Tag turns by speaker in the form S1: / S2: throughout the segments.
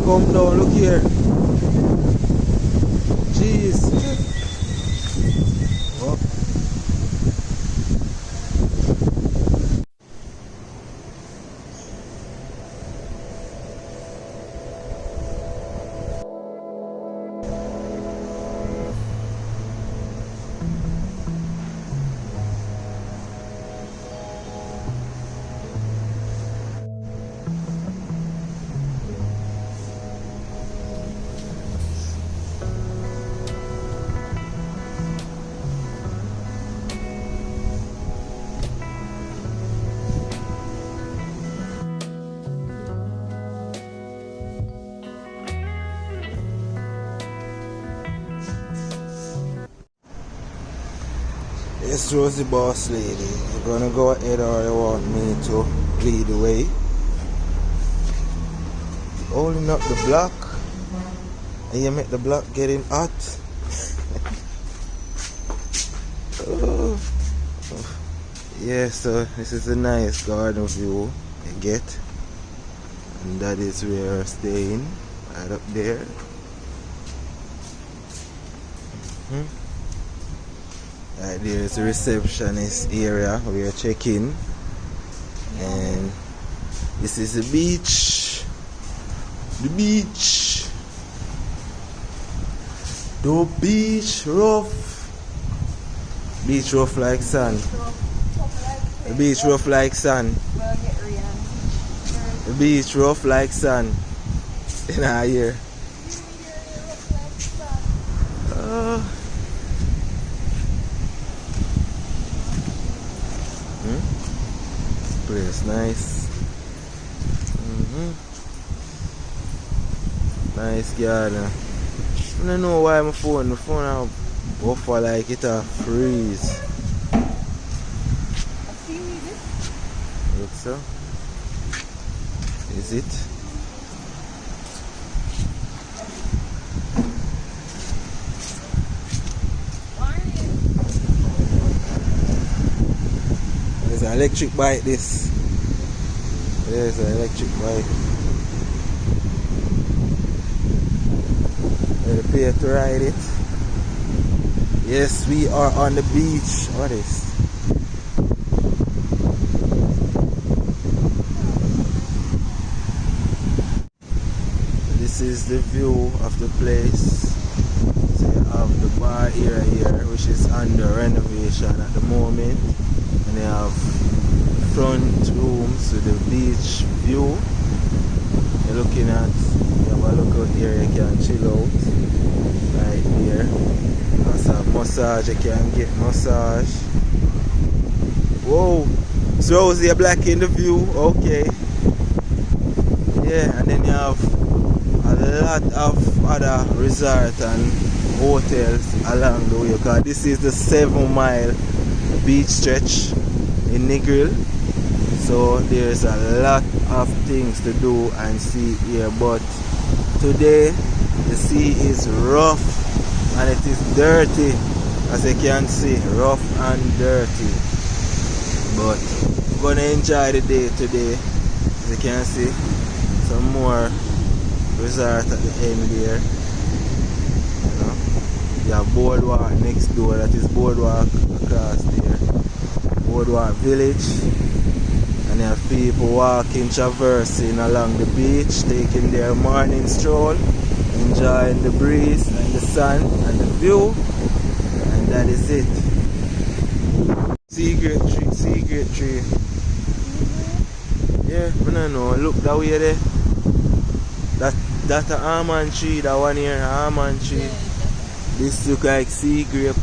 S1: come down, look here. Jeez. Oh. Yes, Rosie boss lady, you gonna go ahead or you want me to lead the way? Holding up the block and you make the block getting hot. Oh. Yeah, so this is a nice garden view you get, and that is where we're staying, right up there. Right there is the receptionist area where you're checking, and this is the beach. The beach rough. Beach rough like sand. The beach rough like sand. The beach rough like sand. In our here. Place nice. Nice garden. I don't know why my phone now buffer like it a freeze. Look so. Is it? There's an electric bike this. There's an electric bike. We'll pay to ride it. Yes, we are on the beach. What is? This is the view of the place. So you have the bar area here, which is under renovation at the moment. And you have front rooms with the beach view. You're looking at, you have a look out here, you can chill out right there. Also massage, you can get massage. Whoa, so Rosie black in the view, okay. Yeah, and then you have a lot of other resorts and hotels along the way, because this is the 7-mile beach stretch in Negril. So there's a lot of things to do and see here, but today the sea is rough and it is dirty, as you can see, rough and dirty. But we're gonna enjoy the day today. As you can see, some more resort at the end there. You know, you have boardwalk next door, that is boardwalk across there. Boardwalk village. And you have people walking, traversing along the beach, taking their morning stroll, enjoying the breeze and the sun and the view, and that is it. Sea grape tree. Yeah, I don't know, look that way there. That's an almond tree, that one here, almond tree. This look like sea grape.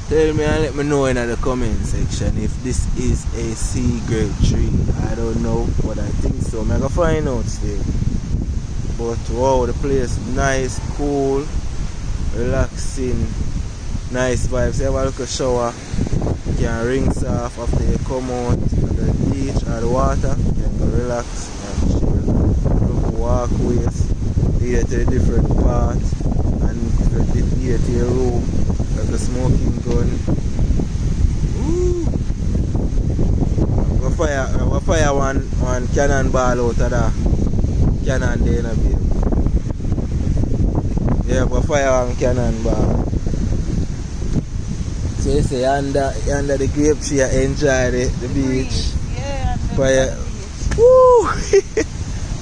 S1: Tell me and let me know in the comment section if this is a sea grape tree. I don't know, but I think so. I'm gonna find out still. But wow, the place nice, cool, relaxing, nice vibes. You have a little shower, you can rinse off after you come out to the beach or the water. You can go relax and chill. Look walkways, here to the different parts, and here to your room. Like a smoking gun. Ooh. We fire one cannonball out of that. cannon there, no, babe. Yeah, but fire on cannon bar. So you say under the grape tree, you enjoy the beach.
S2: Yeah,
S1: For your, woo!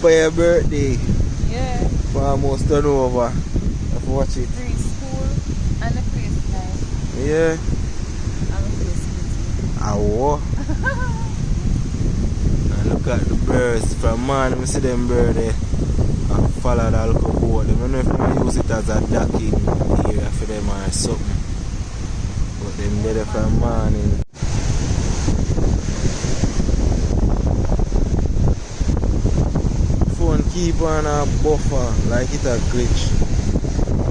S1: For your birthday.
S2: Yeah.
S1: For almost turn over. I've watched it.
S2: Free school and the place nice.
S1: Yeah.
S2: I'm a place
S1: I war. And look at the birds. From morning, I see them birds there. I follow the alcohol board. I don't know if they use it as a docking area for them or something. But them there from morning. Phone keep on a buffer like it a glitch.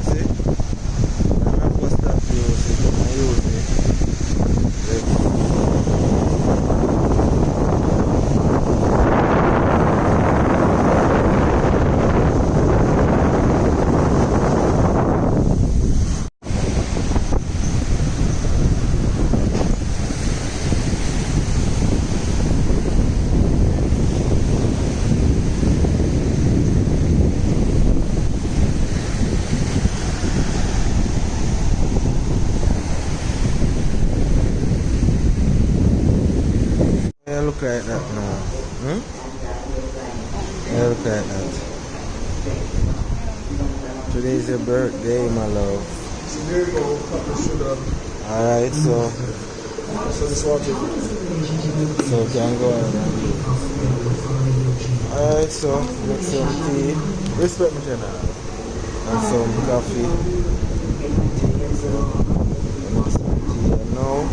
S1: See? I'm not supposed to stop use it. I use it. Yeah, look like that now. Yeah, look like that. Today's your birthday, my love.
S3: So there you go, cup of sugar.
S1: Alright, so
S3: this water.
S1: you can go ahead and do it. Alright, so get some tea. Respect me, Jenna. And some coffee. So, make some tea and now.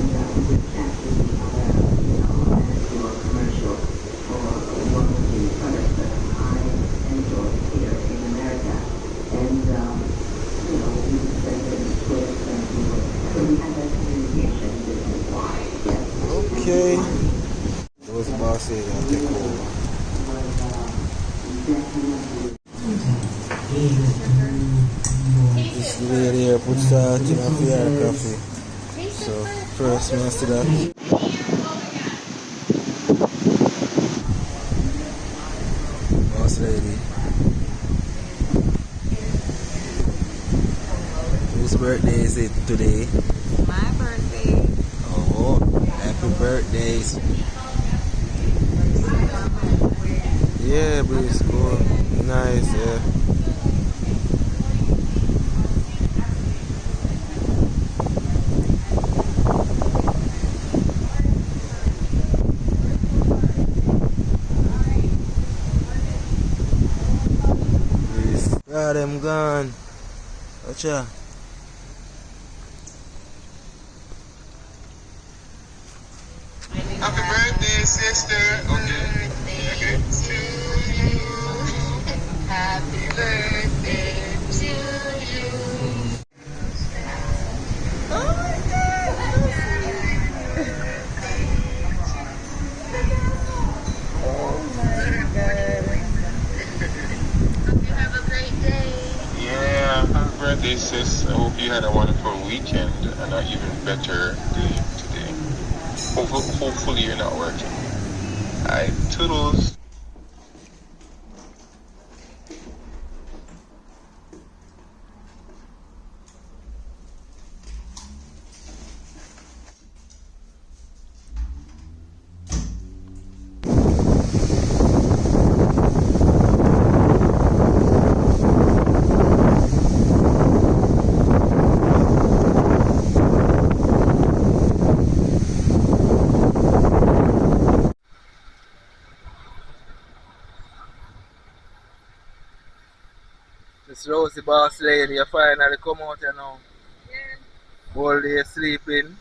S1: Okay. Those bosses gonna take over. This lady here puts that in a fair coffee. So first we must do that. Boss lady. Whose birthday is it today?
S2: My birthday.
S1: Oh, happy birthdays. Yeah, but it's cool. Nice, yeah. God, I'm gone. Watcha.
S4: Happy birthday, sister. Okay.
S5: To you. Happy birthday to you.
S2: Oh my god! Oh my god.
S5: Hope you have a great day.
S4: Yeah, happy birthday, sis. I hope you had a wonderful weekend and an even better day today. Hopefully you're not working. Alright, toodles.
S1: This Rosie boss lady, you finally come out here now.
S2: Yeah.
S1: All day sleeping.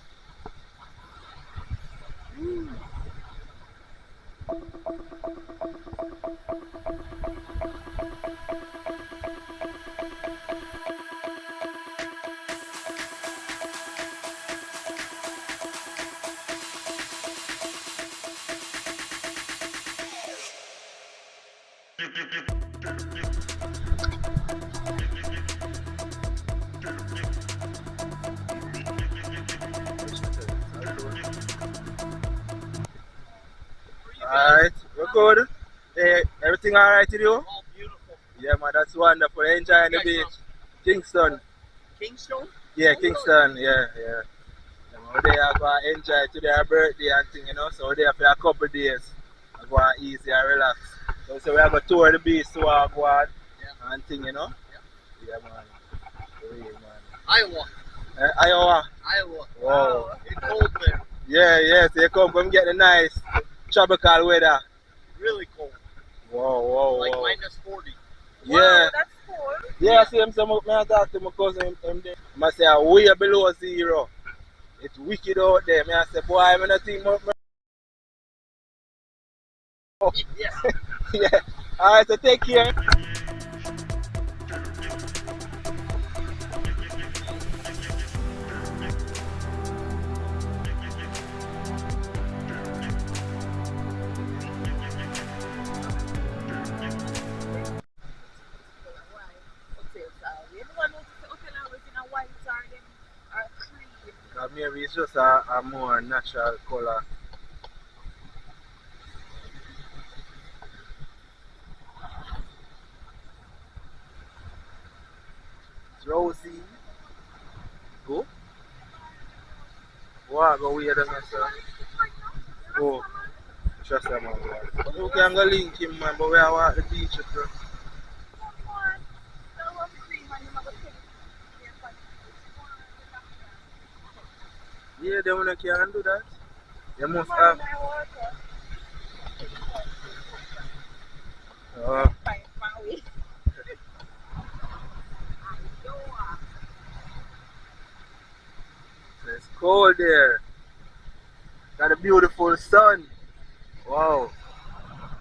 S1: Alright, we're good. Hey, everything alright with you? Yeah, man, that's wonderful. Enjoying the beach. Kingston.
S2: Kingston?
S1: Yeah, Kingston. Yeah, yeah. They are going to enjoy today our birthday and thing, you know. So they for a couple of days. I go on easy and relax. So we are going to tour the beach to our go on and thing, you know. Yeah, man. Real, man.
S2: Iowa.
S1: Iowa.
S2: Iowa.
S1: Wow.
S2: It's cold there.
S1: Yeah, yes, they come get the nice tropical weather.
S2: Really cold.
S1: Wow.
S2: Like -40.
S1: Yeah.
S2: Wow, that's cold.
S1: Yeah, see him some I talk to my cousin him there. I say way below zero. It's wicked out there. I say, boy, I'm not think
S2: Yeah.
S1: yeah. Alright, so take care. Maybe it's just a more natural color. It's rosy. Go. What go weird on yourself? Oh, trust him, man. You can go link him, man, but we are at the beach. Bro. Yeah, they wanna can do that. They must have. It's cold there. Got a beautiful sun. Wow.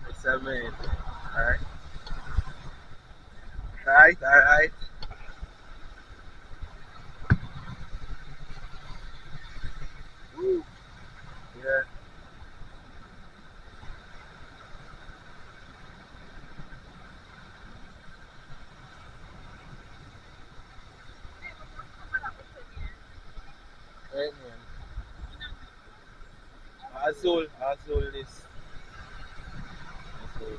S1: It's amazing. Alright. Alright. Woo. Yeah. Right, man. Azul this. Azul.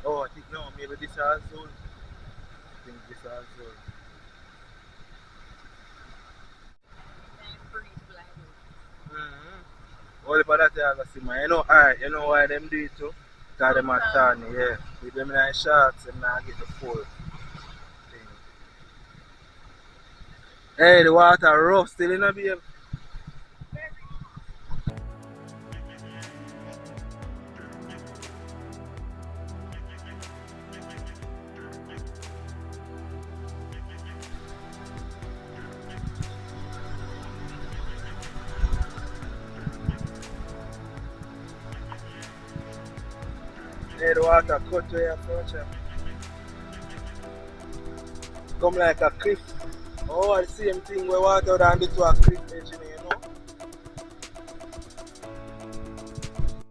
S1: Oh, I think no, maybe this Azul. I think this Azul. All about that I see man. You know why them do it too? Because them are tan, yeah. With them nice shots, them not get the full thing. Hey, the water rough still in a babe. Hey, the water cut way approach. Come like a cliff. Oh, the same thing where water down to a cliff edge, you know?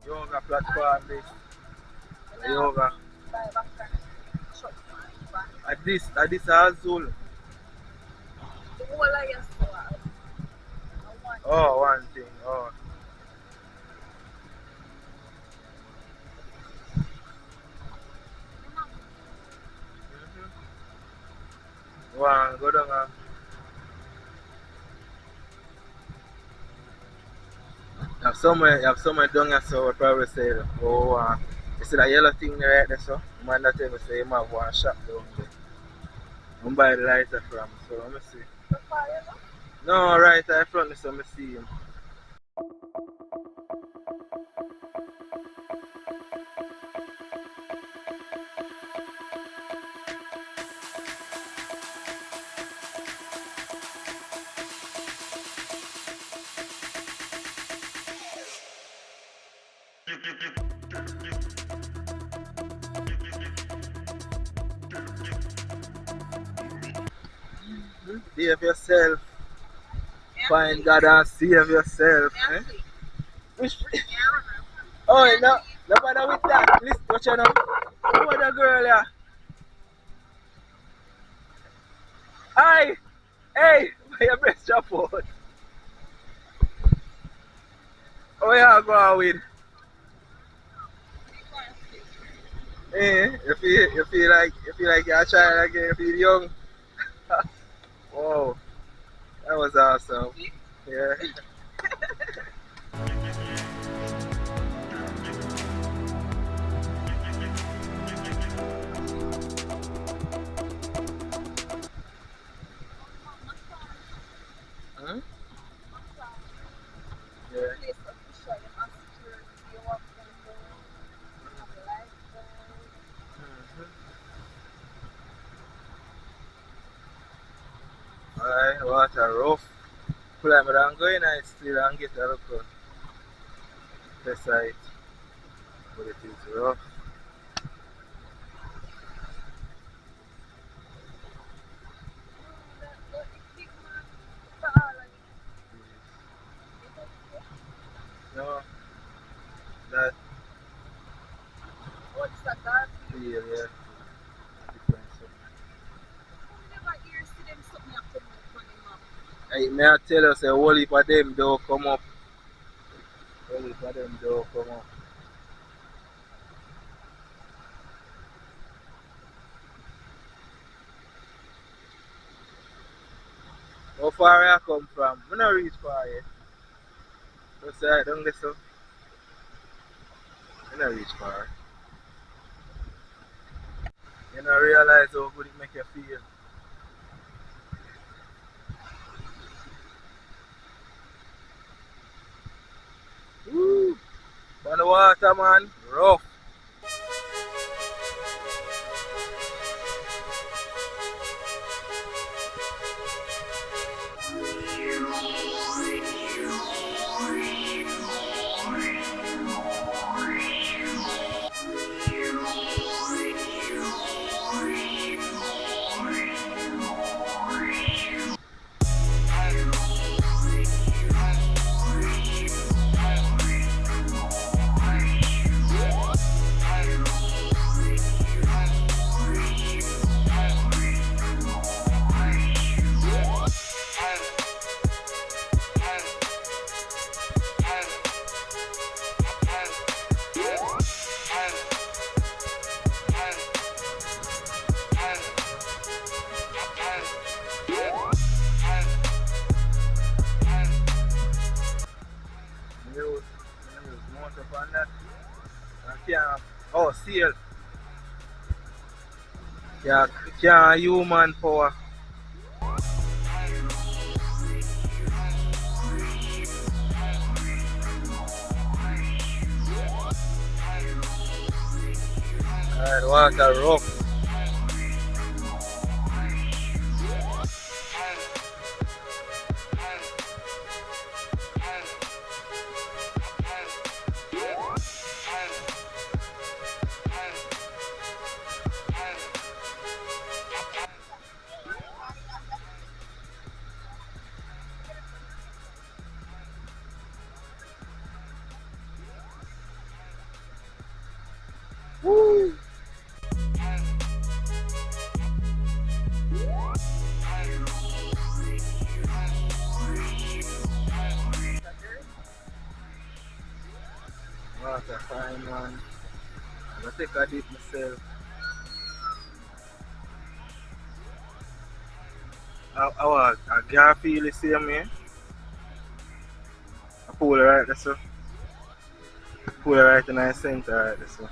S1: Yoga platform this. Yoga. At this Azul. Oh, one thing. Oh. One, go down. You have somewhere down here, so we probably say, oh, you see that yellow thing right there, so? You might not ever say you have one shop down there. I'm buy the lighter from, so let me see. No, right in front, so let me see him. Save yourself. Find God and save yourself. Eh? Which, oh, no bother with that. Listen, watch out now. Who the girl here? Hi! Hey! Why your breast drop out? Oh yeah, go on with. you feel like you're trying again, you feel young. Wow, that was awesome. Yeah. Hmm? Yeah. Alright, water rough. Pull out, but I'm going out still and get a look at the site. But it is rough. No, that feel, yeah. Different something. May I tell you, say, whole heap of them don't come up. Whole heap of them don't come up. How far I come from? I don't reach far yet. Just right down there, so. I don't reach far. You don't realize how good it make you feel. Woo! On the water, man. Rough. Use motor on that. And can't, oh, seal. Can't human power. Alright, water rough. Woo! Water fine, man. I'm gonna take a dip myself. I can't feel the same way. I pull it right there, so. Pull it right in the center right there, so.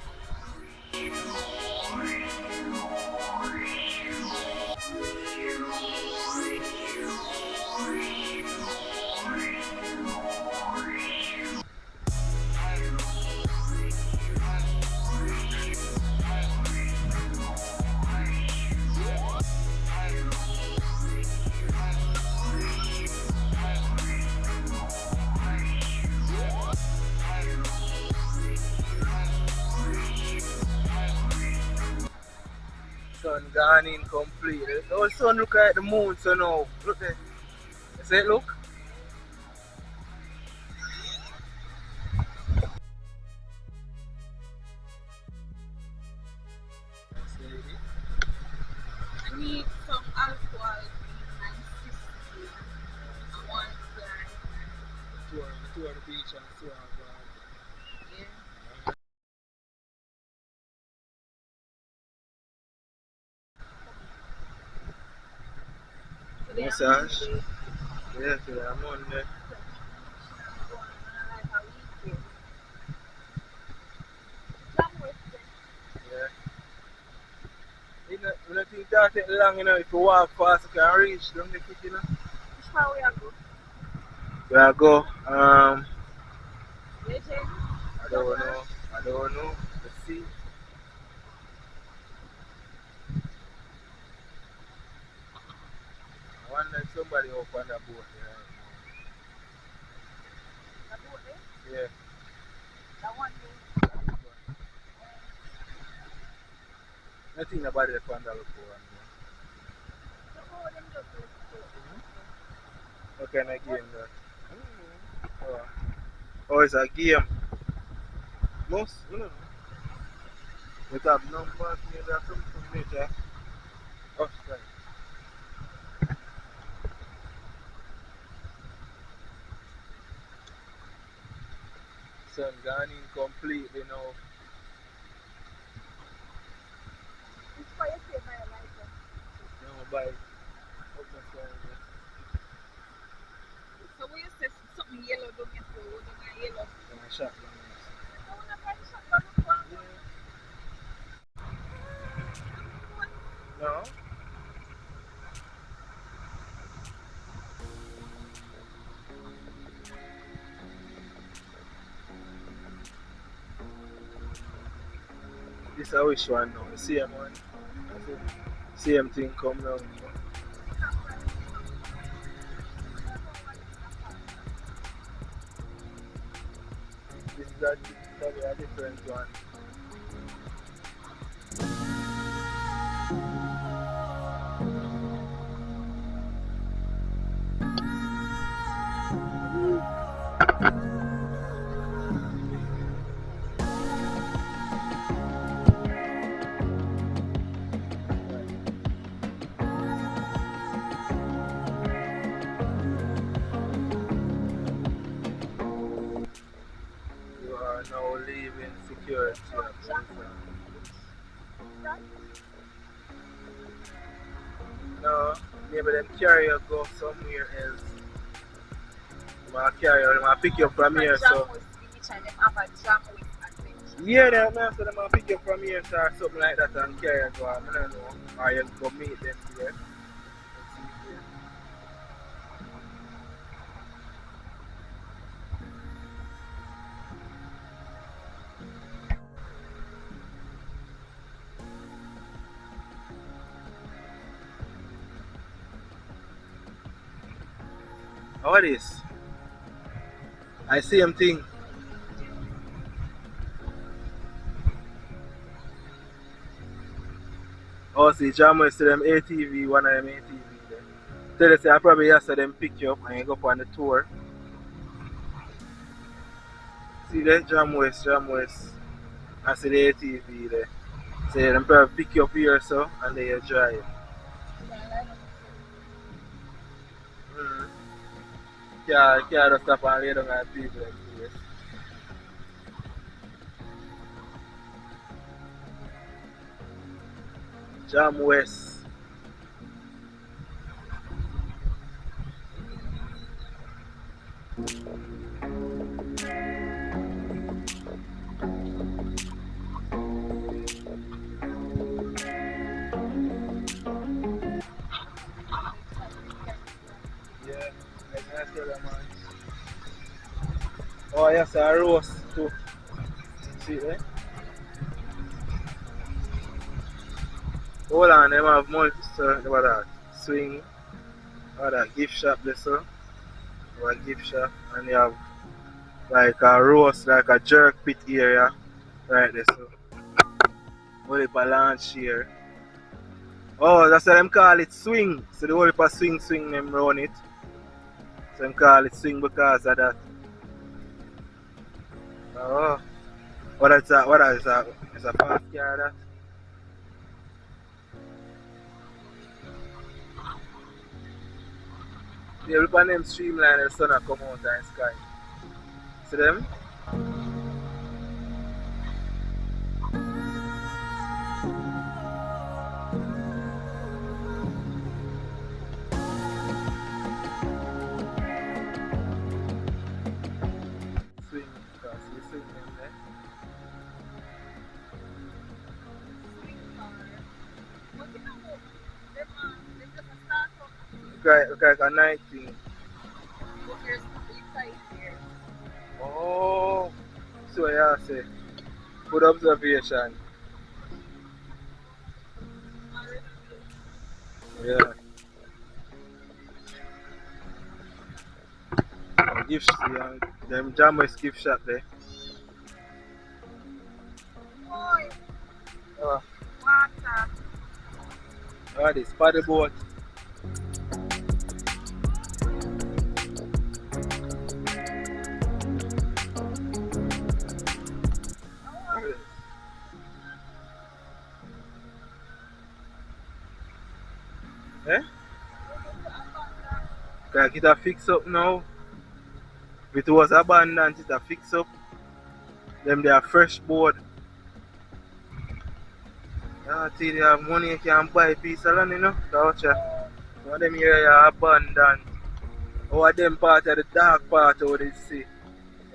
S1: Sun gone in completely. The sun look like the moon, so now. Look there. You see it look?
S5: I need some alcohol in my system. I want to
S1: Tour the beach and see how massage. Yeah, yeah, I'm on there. Yeah. You don't think that take long, if you walk fast, you can reach down the quick,
S2: Which part we are go?
S1: Where I go,
S2: Legend?
S1: I don't know. I don't know. Let's see. I wonder if somebody up on the boat there
S2: That boat there?
S1: right now. Yeah.
S2: That one there?
S1: Nothing about it on the look for.
S2: So, oh, them just go to
S1: What kind of game that? Oh. Oh, it's a game. Most, it have numbers near there from nature. Oh, right. Sun gone in completely now.
S2: Which part you say my life?
S1: Now by up the side.
S2: So, when you say something yellow, don't you say, oh, don't you yellow?
S1: And I shot them.
S2: I want to find shotgun before.
S1: No? This is which one now? The same one? Same thing come now. This is a different one. You are now leaving security. No, maybe them carry you go somewhere else. My carry you, I pick you up from here, so. Yeah, they man, so they might pick you up from here, or something like that, and carry you go. I don't know. Or you go meet them there. What is? I see him thing. Oh, see, Jam is to them ATV, one of them ATV there. Tell you, say, I probably have to them pick you up and you go up on the tour. See there, Jam West. I see the ATV there. So them probably pick you up here, so, and then you drive. Yeah, just stop and lay down at people like this. Jam West. Yeah, I tell them, man. Oh, yes, a roast too. See, eh? Hold on, them have multi, what that? Swing, what that? Gift shop, there, so. Or a gift shop, and you have like a roast, like a jerk pit area, right there, so. Whole heap of launch here. Oh, that's why them call it swing. So the whole heap of swing them run it. So them call it swing because of that. Oh, what is that? What is that? It's a fast car that. Yeah, look at them streamline the sun come out in the sky. See them? like a 19.
S5: Look, there's inside here.
S1: Oh, so yeah, say. Good observation. Yeah. Gift, yeah, them Jammers gift shop there.
S5: Boy,
S1: Oh,
S5: water.
S1: oh this paddle boat. Eh? Can it a fix up now? If it was abandoned, it a fix up. Them they are fresh board. Yeah, till you have money you can buy a piece of land, you know. Gotcha. One of them here are abandoned. Or them part of the dark part of the sea.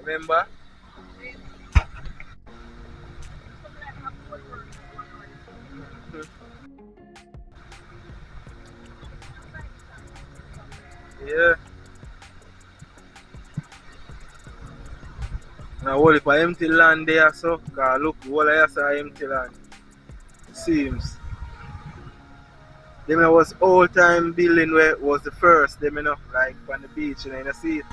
S1: Remember? Yeah. Now what if I empty land there so? Cause look, all I have is empty land. Seems. Them was old time building where it was the first, them you know, like on the beach, you know, you see it.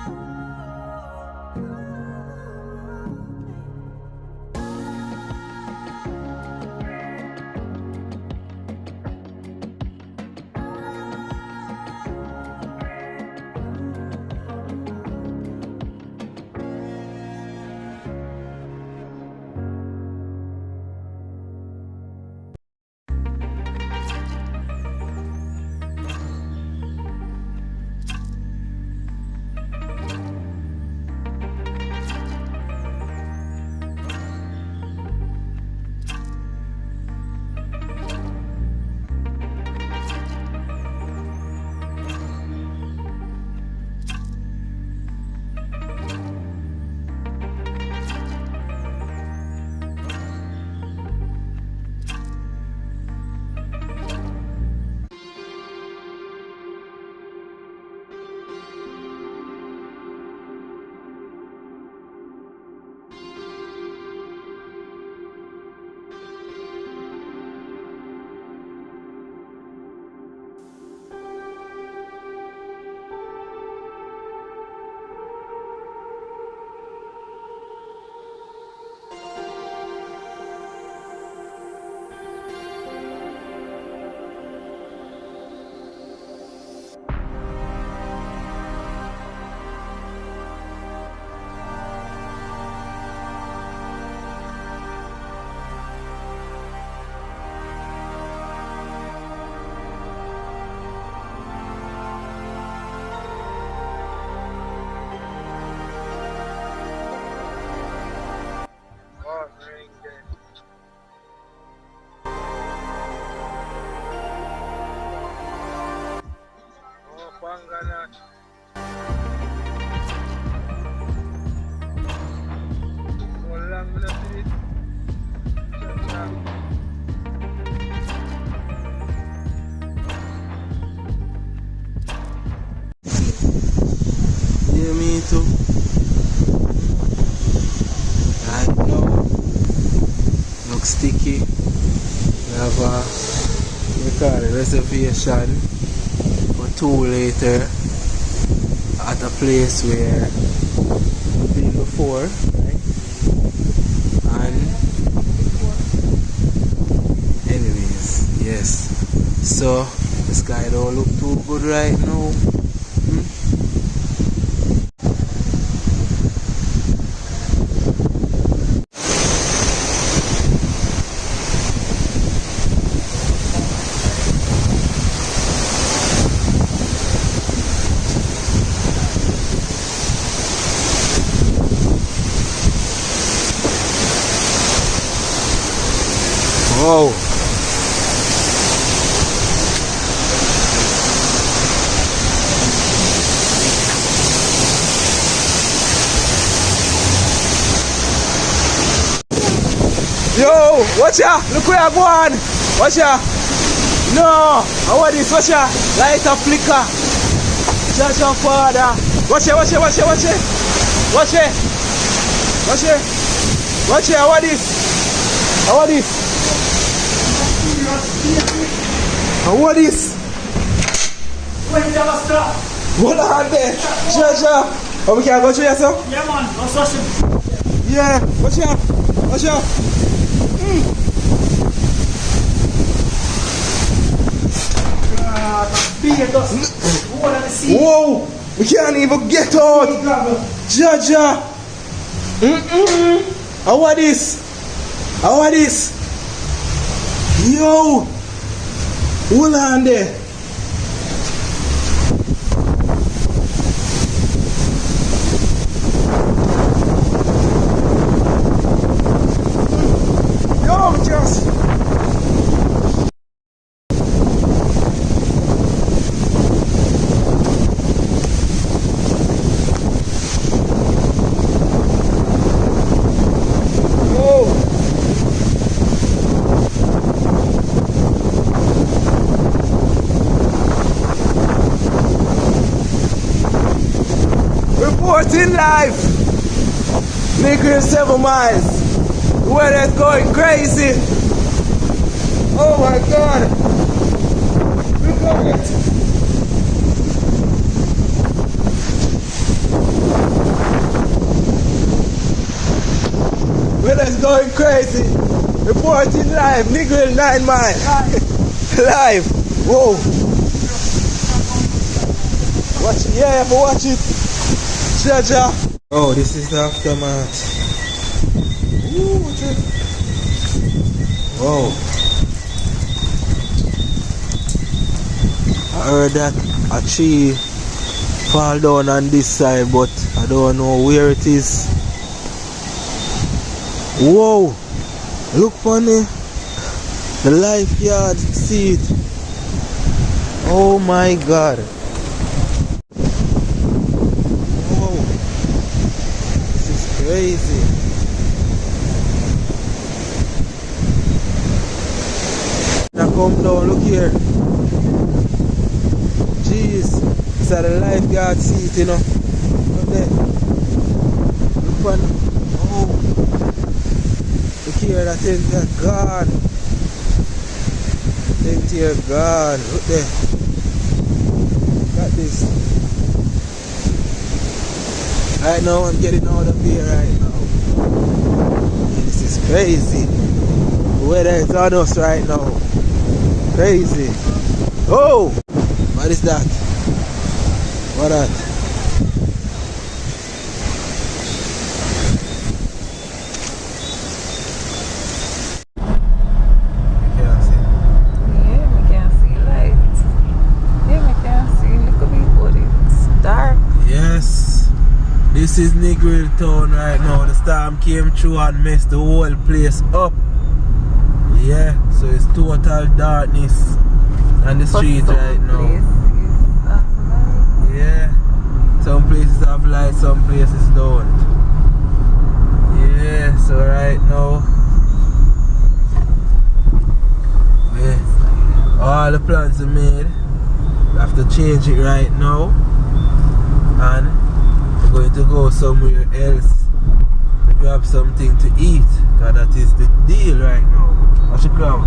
S1: Oh, ring there. Oh, Pangana. So long we not see it. Yeah, me too. Right now, looks sticky. We have a reservation for 2 later at a place where we've been before, right? And anyways, yes. So the sky don't look too good right now. Whoa. Yo, watch ya! Look where I go on! Watch ya! No! How are this? Watch ya! Light a flicker! Jaja Father. Watch it. Watch it. How are this? How are this? Hold on there. Jaja. Oh, we can go through yourself?
S2: Yeah, man. What's up?
S1: Yeah. Watch out. Whoa! We can't even get out! Jaja! How are this? Yo! Hold on there! Yo, just... Reporting live! Negril 7 miles. The weather's going crazy. Oh my god! Look at it! Weather's going crazy. Reporting live. Negril 9 miles. Live. Whoa. Watch it. Yeah, but watch it. Jaja. Oh, this is the aftermath. Ooh, watch it. Whoa. I heard that a tree fall down on this side, but I don't know where it is. Whoa. Look funny. The life yard seat. Oh my god. Crazy. Now come down, look here. Jeez, it's at the lifeguard seat, you know. Look there. Look on. Oh. Look here, that tent here gone. Tent here gone. Look there. Look at this. Right now I'm getting out of here right now. This is crazy. The weather is on us right now. Crazy. Oh! What is that? What that? You can't see.
S6: Yeah, we can see light. Yeah, we can see little bit, but it's dark.
S1: Yes. This is Negril town right now. The storm came through and messed the whole place up. Yeah, so it's total darkness on the street right now. Yeah, some places have light, some places don't. Yeah, so right now, yeah, all the plans are made. We have to change it right now, and we're going to go somewhere else to grab something to eat, because that is the deal right now. What's the crowd?